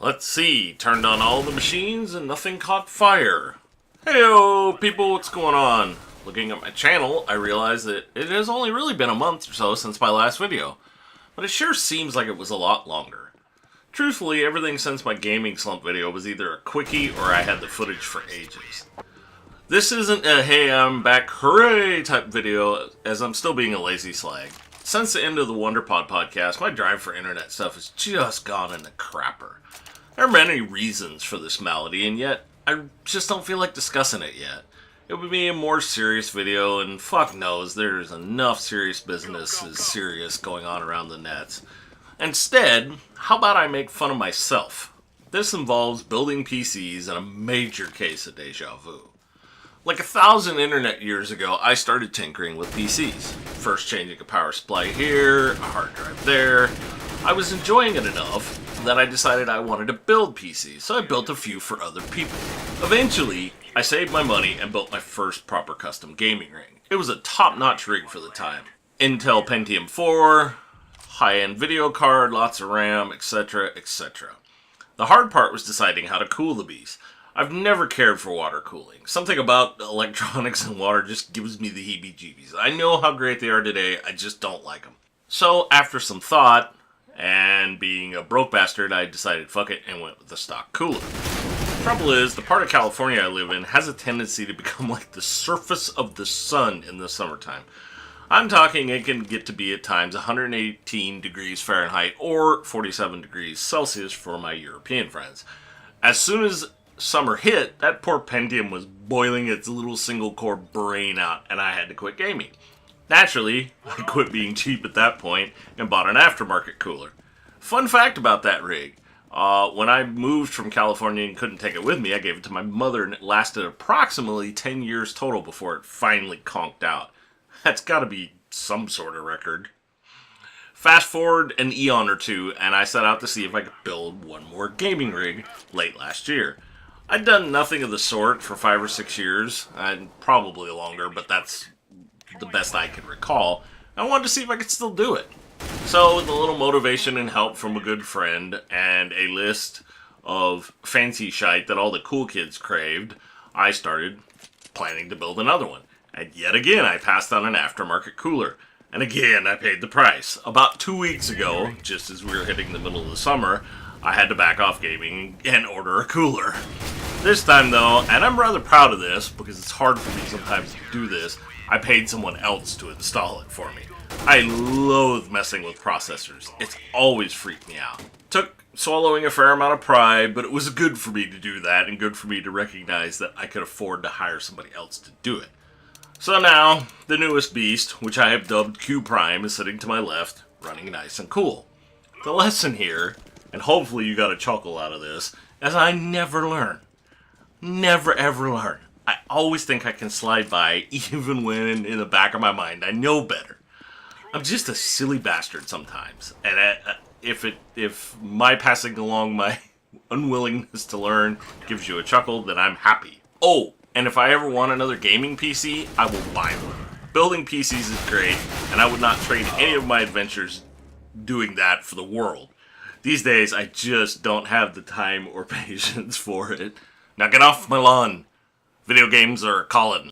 Let's see, turned on all the machines and nothing caught fire. Heyo, people, what's going on? Looking at my channel, I realize that it has only really been a month or so since my last video, but it sure seems like it was a lot longer. Truthfully, everything since my gaming slump video was either a quickie or I had the footage for ages. This isn't a hey I'm back hooray type video, as I'm still being a lazy slag. Since the end of the WonderPod podcast, my drive for internet stuff has just gone in the crapper. There are many reasons for this malady, and yet I just don't feel like discussing it yet. It would be a more serious video, and fuck knows, there's enough serious business as serious going on around the nets. Instead, how about I make fun of myself? This involves building PCs and a major case of deja vu. Like 1,000 internet years ago, I started tinkering with PCs. First changing a power supply here, a hard drive there. I was enjoying it enough that I decided I wanted to build PCs, so I built a few for other people. Eventually, I saved my money and built my first proper custom gaming rig. It was a top-notch rig for the time. Intel Pentium 4, high-end video card, lots of RAM, etc., etc. The hard part was deciding how to cool the beast. I've never cared for water cooling. Something about electronics and water just gives me the heebie-jeebies. I know how great they are today, I just don't like them. So, after some thought, and being a broke bastard, I decided fuck it and went with the stock cooler. Trouble is, the part of California I live in has a tendency to become like the surface of the sun in the summertime. I'm talking it can get to be at times 118 degrees Fahrenheit or 47 degrees Celsius for my European friends. As soon as summer hit, that poor Pentium was boiling its little single-core brain out, and I had to quit gaming. Naturally, I quit being cheap at that point and bought an aftermarket cooler. Fun fact about that rig, when I moved from California and couldn't take it with me, I gave it to my mother and it lasted approximately 10 years total before it finally conked out. That's gotta be some sort of record. Fast forward an eon or two and I set out to see if I could build one more gaming rig late last year. I'd done nothing of the sort for 5 or 6 years, and probably longer, but that's the best I can recall. I wanted to see if I could still do it. So, with a little motivation and help from a good friend and a list of fancy shite that all the cool kids craved, I started planning to build another one. And yet again, I passed on an aftermarket cooler. And again, I paid the price. About 2 weeks ago, just as we were hitting the middle of the summer, I had to back off gaming and order a cooler. This time though, and I'm rather proud of this because it's hard for me sometimes to do this, I paid someone else to install it for me. I loathe messing with processors. It's always freaked me out. Took swallowing a fair amount of pride, but it was good for me to do that and good for me to recognize that I could afford to hire somebody else to do it. So now, the newest beast, which I have dubbed Q Prime, is sitting to my left, running nice and cool. The lesson here, and hopefully you got a chuckle out of this, is I never learn. Never ever learn. I always think I can slide by, even when in the back of my mind I know better. I'm just a silly bastard sometimes, and if my passing along my unwillingness to learn gives you a chuckle, then I'm happy. Oh, and if I ever want another gaming PC, I will buy one. Building PCs is great, and I would not trade any of my adventures doing that for the world. These days, I just don't have the time or patience for it. Now get off my lawn. Video games are calling.